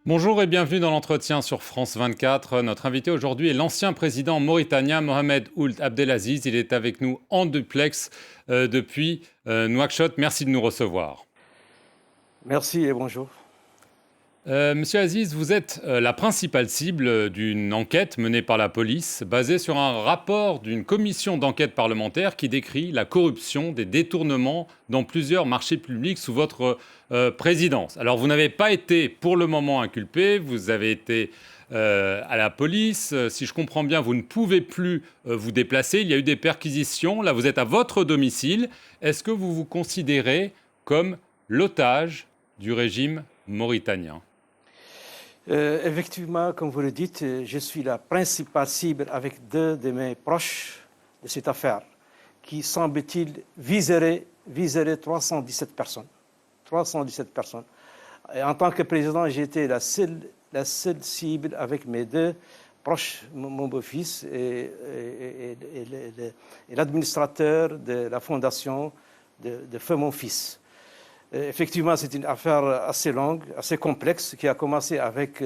Bonjour et bienvenue dans l'entretien sur France 24. Notre invité aujourd'hui est l'ancien président mauritanien Mohamed Ould Abdelaziz. Il est avec nous en duplex depuis Nouakchott. Merci de nous recevoir. Merci et bonjour. Monsieur Aziz, vous êtes la principale cible d'une enquête menée par la police basée sur un rapport d'une commission d'enquête parlementaire qui décrit la corruption, des détournements dans plusieurs marchés publics sous votre présidence. Alors vous n'avez pas été pour le moment inculpé, vous avez été à la police. Si je comprends bien, vous ne pouvez plus vous déplacer. Il y a eu des perquisitions. Là, vous êtes à votre domicile. Est-ce que vous vous considérez comme l'otage du régime mauritanien ? Effectivement, comme vous le dites, je suis la principale cible avec deux de mes proches de cette affaire qui, semble-t-il, viserait 317 personnes. 317 personnes. Et en tant que président, j'étais la seule cible avec mes deux proches, mon beau-fils et l'administrateur de la fondation de feu mon fils. Effectivement, c'est une affaire assez longue, assez complexe, qui a commencé avec,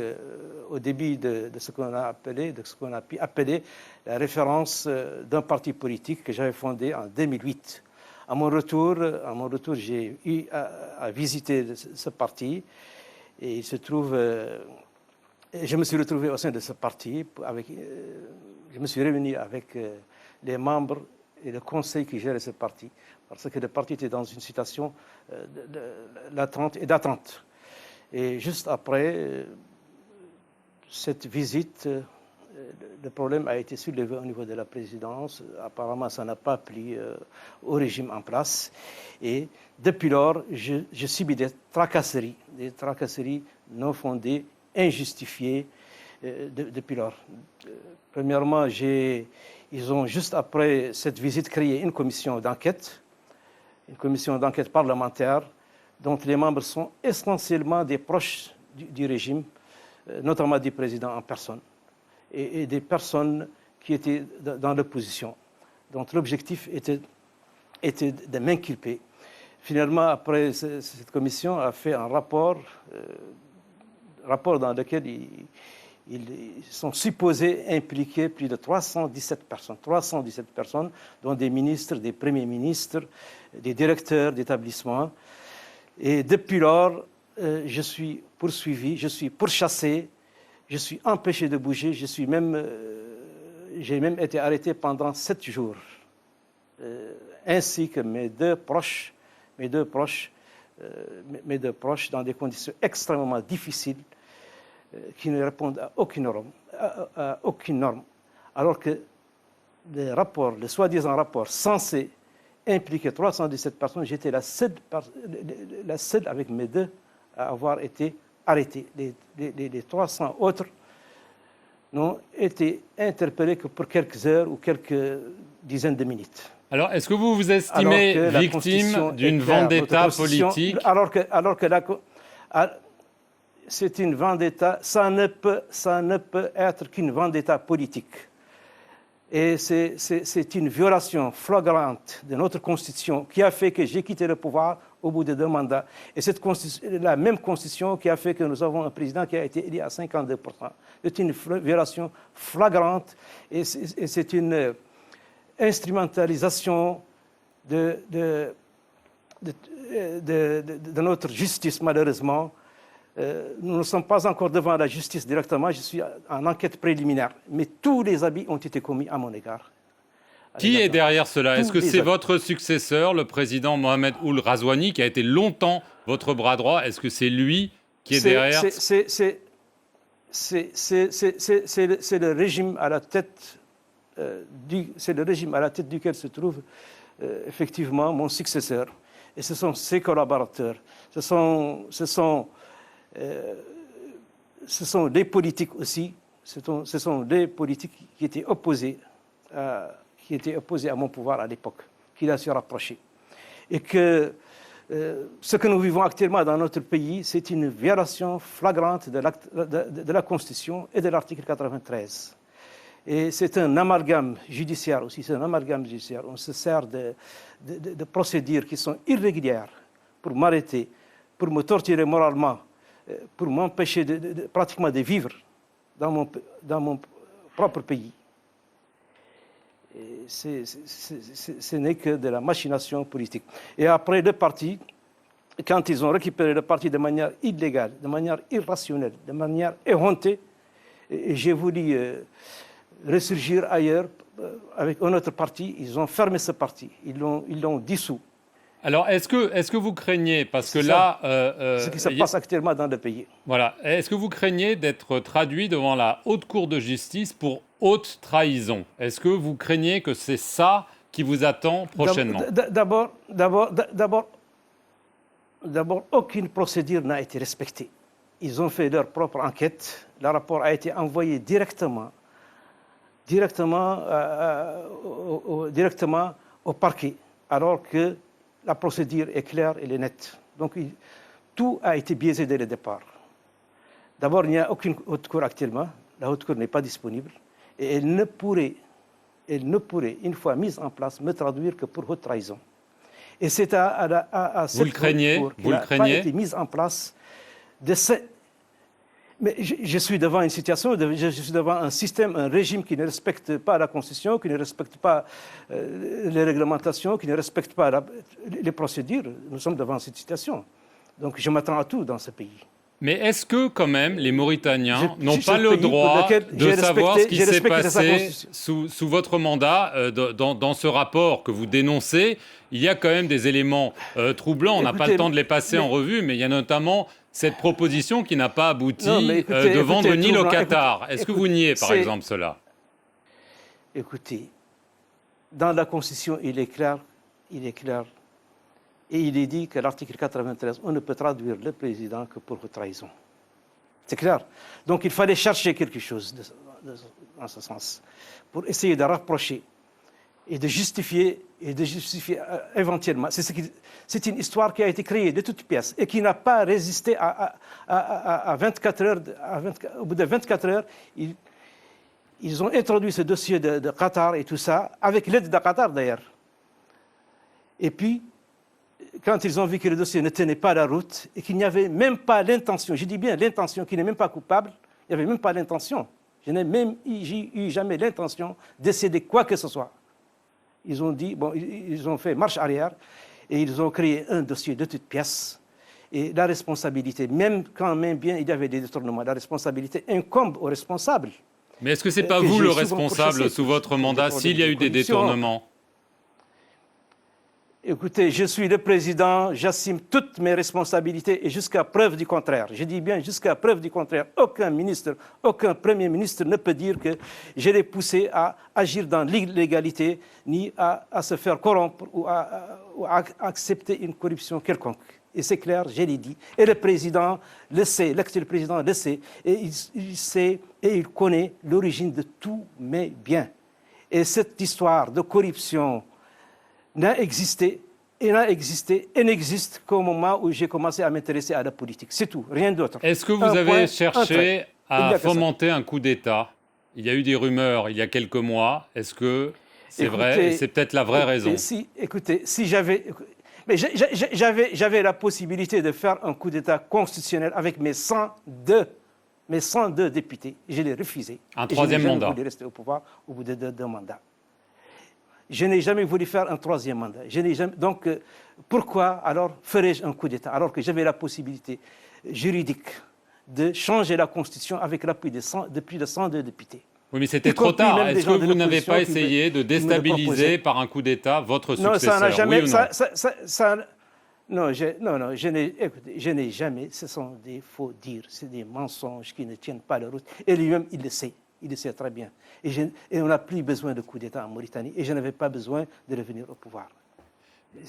au début de ce qu'on a pu appeler la référence d'un parti politique que j'avais fondé en 2008. À mon retour, j'ai eu à visiter ce parti et il se trouve, je me suis retrouvé au sein de ce parti. Je me suis réuni avec les membres et le conseil qui gère ce parti, parce que le parti était dans une situation latente et d'attente. Et juste après cette visite, le problème a été soulevé au niveau de la présidence. Apparemment, ça n'a pas plu au régime en place. Et depuis lors, je subis des tracasseries non fondées, injustifiées depuis lors. Premièrement, ils ont, juste après cette visite, créé une commission d'enquête parlementaire dont les membres sont essentiellement des proches du régime, notamment du président en personne, et des personnes qui étaient dans l'opposition. Donc l'objectif était de m'inculper. Finalement, après, cette commission a fait un rapport dans lequel ils sont supposés impliquer plus de 317 personnes, dont des ministres, des premiers ministres, des directeurs d'établissements. Et depuis lors, je suis poursuivi, je suis pourchassé, je suis empêché de bouger, j'ai même été arrêté pendant 7 jours, ainsi que mes deux proches dans des conditions extrêmement difficiles, qui ne répondent à aucune norme, alors que le soi-disant rapport censé impliquer 317 personnes, j'étais la seule avec mes deux à avoir été arrêté. Les 300 autres n'ont été interpellés que pour quelques heures ou quelques dizaines de minutes. Alors, est-ce que vous vous estimez victime d'une vendetta politique ? C'est une vendetta, ça ne peut être qu'une vendetta politique. Et c'est une violation flagrante de notre Constitution qui a fait que j'ai quitté le pouvoir au bout de 2 mandats. Et c'est la même Constitution qui a fait que nous avons un président qui a été élu à 52%. C'est une violation flagrante et c'est une instrumentalisation de notre justice, malheureusement. Nous ne sommes pas encore devant la justice directement, je suis en enquête préliminaire. Mais tous les abus ont été commis à mon égard. Qui est derrière cela ? Est-ce que c'est votre successeur, le président Mohamed Ould Razouani, qui a été longtemps votre bras droit ? Est-ce que c'est lui qui est derrière ? C'est le régime à la tête duquel se trouve effectivement mon successeur. Et ce sont ses collaborateurs. Ce sont des politiques aussi. Ce sont des politiques qui étaient opposés à mon pouvoir à l'époque, qu'il a su rapprocher. Et que ce que nous vivons actuellement dans notre pays, c'est une violation flagrante de la Constitution et de l'article 93. Et c'est un amalgame judiciaire aussi, On se sert de procédures qui sont irrégulières pour m'arrêter, pour me torturer moralement, pour m'empêcher pratiquement de vivre dans mon propre pays. Ce n'est que de la machination politique. Et après, le parti, quand ils ont récupéré le parti de manière illégale, de manière irrationnelle, de manière éhontée, j'ai voulu ressurgir ailleurs avec un autre parti. Ils ont fermé ce parti, ils l'ont dissous. Alors, est-ce que vous craignez, parce que là, là... ce qui se passe actuellement dans le pays. Voilà. Est-ce que vous craignez d'être traduit devant la Haute Cour de justice pour haute trahison? Est-ce que vous craignez que c'est ça qui vous attend prochainement? D'abord, aucune procédure n'a été respectée. Ils ont fait leur propre enquête. Le rapport a été envoyé directement au parquet, alors que la procédure est claire, elle est nette. Donc, tout a été biaisé dès le départ. D'abord, il n'y a aucune haute cour actuellement. La haute cour n'est pas disponible. Et elle ne pourrait, une fois mise en place, me traduire que pour haute trahison. Et c'est à vous le craignez, cour qui n'a pas été mise en place. Mais je suis devant une situation, je suis devant un système, un régime qui ne respecte pas la Constitution, qui ne respecte pas les réglementations, qui ne respecte pas les procédures. Nous sommes devant cette situation. Donc je m'attends à tout dans ce pays. Mais est-ce que quand même les Mauritaniens n'ont pas le droit de savoir ce qui s'est passé sous votre mandat dans ce rapport que vous dénoncez? Il y a quand même des éléments troublants, on n'a pas le temps de les passer en revue, mais il y a notamment cette proposition qui n'a pas abouti de vendre une île au Qatar. Est-ce que vous niez par exemple cela? Écoutez, dans la Constitution, il est clair, et il est dit que l'article 93, on ne peut traduire le président que pour trahison. C'est clair. Donc il fallait chercher quelque chose dans ce sens, pour essayer de rapprocher et de justifier éventuellement. C'est une histoire qui a été créée de toutes pièces et qui n'a pas résisté à 24 heures. Au bout de 24 heures, ils ont introduit ce dossier de Qatar et tout ça, avec l'aide de Qatar d'ailleurs. Et puis, quand ils ont vu que le dossier ne tenait pas la route et qu'il n'y avait même pas l'intention, je dis bien l'intention, qui n'est même pas coupable, il n'y avait même pas l'intention. Je n'ai même eu jamais l'intention d'essayer quoi que ce soit. Ils ont fait marche arrière et ils ont créé un dossier de toutes pièces. Et la responsabilité, même quand même bien il y avait des détournements, la responsabilité incombe aux responsables. Mais est-ce que ce n'est pas vous le responsable sous votre mandat s'il y a eu des détournements? Écoutez, je suis le président, j'assume toutes mes responsabilités et jusqu'à preuve du contraire. Je dis bien jusqu'à preuve du contraire. Aucun ministre, aucun premier ministre ne peut dire que je l'ai poussé à agir dans l'illégalité, ni à se faire corrompre ou à accepter une corruption quelconque. Et c'est clair, je l'ai dit. Et le président le sait, l'actuel président le sait. Et il sait et il connaît l'origine de tous mes biens. Et cette histoire de corruption n'a existé et n'existe qu'au moment où j'ai commencé à m'intéresser à la politique. C'est tout, rien d'autre. Est-ce que vous avez cherché à fomenter un coup d'État? Il y a eu des rumeurs il y a quelques mois. Est-ce que c'est vrai? Et c'est peut-être la vraie raison. Écoutez, si j'avais... Mais j'avais la possibilité de faire un coup d'État constitutionnel avec mes 102 députés. Je l'ai refusé. Un troisième mandat. Je voulais rester au pouvoir au bout de 2 mandats. Je n'ai jamais voulu faire un 3e mandat. Donc, pourquoi alors ferais-je un coup d'État alors que j'avais la possibilité juridique de changer la Constitution avec l'appui de plus de 102 députés? Oui, mais c'était trop tard. Est-ce que vous n'avez pas essayé de déstabiliser par un coup d'État votre successeur? Non, ça n'a jamais... Oui ou non? Je n'ai jamais... Ce sont des faux dires, c'est des mensonges qui ne tiennent pas la route. Et lui-même, il le sait. Il le sait très bien. Et on n'a plus besoin de coup d'État en Mauritanie. Et je n'avais pas besoin de revenir au pouvoir.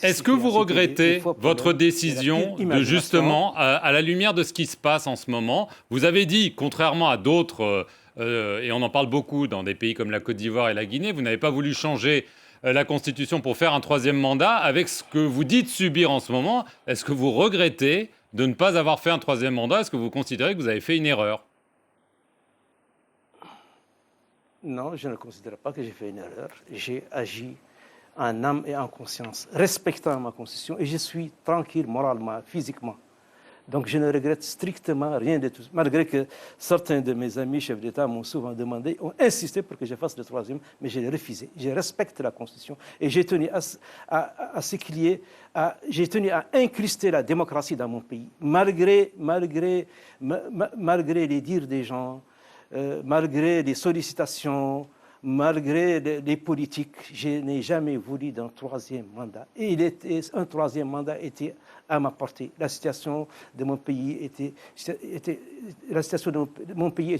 Est-ce que vous regrettez votre décision de justement, à la lumière de ce qui se passe en ce moment, vous avez dit, contrairement à d'autres, et on en parle beaucoup dans des pays comme la Côte d'Ivoire et la Guinée, vous n'avez pas voulu changer la Constitution pour faire un 3e mandat. Avec ce que vous dites subir en ce moment, est-ce que vous regrettez de ne pas avoir fait un 3e mandat? Est-ce que vous considérez que vous avez fait une erreur? Non, je ne considère pas que j'ai fait une erreur. J'ai agi en âme et en conscience, respectant ma Constitution, et je suis tranquille moralement, physiquement. Donc je ne regrette strictement rien de tout. Malgré que certains de mes amis chefs d'État m'ont souvent demandé, ont insisté pour que je fasse le troisième, mais je l'ai refusé. Je respecte la Constitution et j'ai tenu à ce qu'il y ait, j'ai tenu à incruster la démocratie dans mon pays, malgré les dires des gens, malgré les sollicitations, malgré les politiques. Je n'ai jamais voulu d'un troisième mandat. Et un troisième mandat était à ma portée. La situation de mon pays était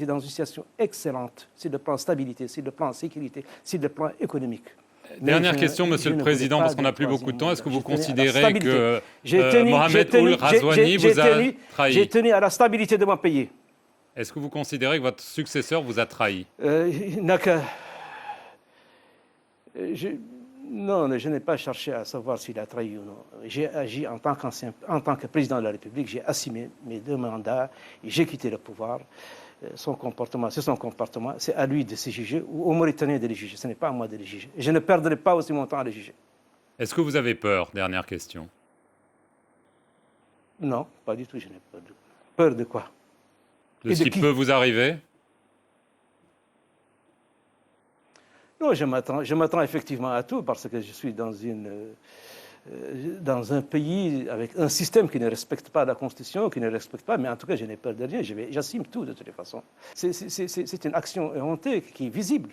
dans une situation excellente sur le plan stabilité, sur le plan sécurité, sur le plan économique. Dernière question, Monsieur le Président, parce qu'on n'a plus beaucoup de temps. Est-ce que vous considérez que Mohamed Ould Ghazouani vous a trahi? J'ai tenu à la stabilité de mon pays. Est-ce que vous considérez que votre successeur vous a trahi? Non, je n'ai pas cherché à savoir s'il a trahi ou non. J'ai agi en tant que président de la République, j'ai assumé mes 2 mandats, j'ai quitté le pouvoir. Son comportement, c'est son comportement, c'est à lui de se juger ou aux Mauritaniens de les juger. Ce n'est pas à moi de les juger. Je ne perdrai pas aussi mon temps à les juger. Est-ce que vous avez peur? Dernière question. Non, pas du tout, je n'ai pas de peur de quoi? De ce qui peut vous arriver? Non, je m'attends effectivement à tout parce que je suis dans un pays avec un système qui ne respecte pas la Constitution, qui ne respecte pas, mais en tout cas, je n'ai peur de rien, j'assume tout de toutes les façons. C'est une action éhontée qui est visible.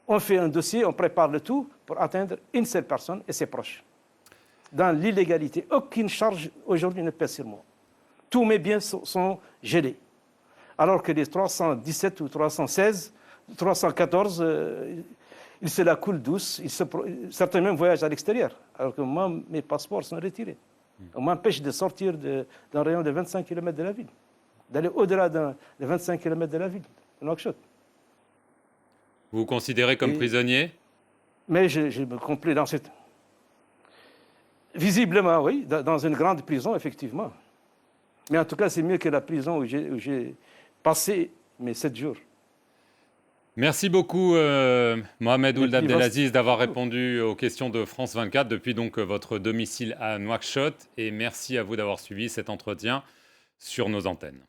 On fait un dossier, on prépare le tout pour atteindre une seule personne et ses proches. Dans l'illégalité, aucune charge aujourd'hui ne pèse sur moi. Tous mes biens sont gelés. Alors que les 317 ou 316, 314, ils se la coulent douce. Certains même voyagent à l'extérieur. Alors que moi, mes passeports sont retirés. On m'empêche de sortir d'un rayon de 25 km de la ville, d'aller au-delà de 25 km de la ville, de Nouakchott. Vous vous considérez comme prisonnier? Mais je me complais dans cette... Visiblement, oui, dans une grande prison, effectivement. Mais en tout cas, c'est mieux que la prison où j'ai passé mes 7 jours. Merci beaucoup, Mohamed Ould Abdelaziz, d'avoir répondu aux questions de France 24 depuis donc votre domicile à Nouakchott. Et merci à vous d'avoir suivi cet entretien sur nos antennes.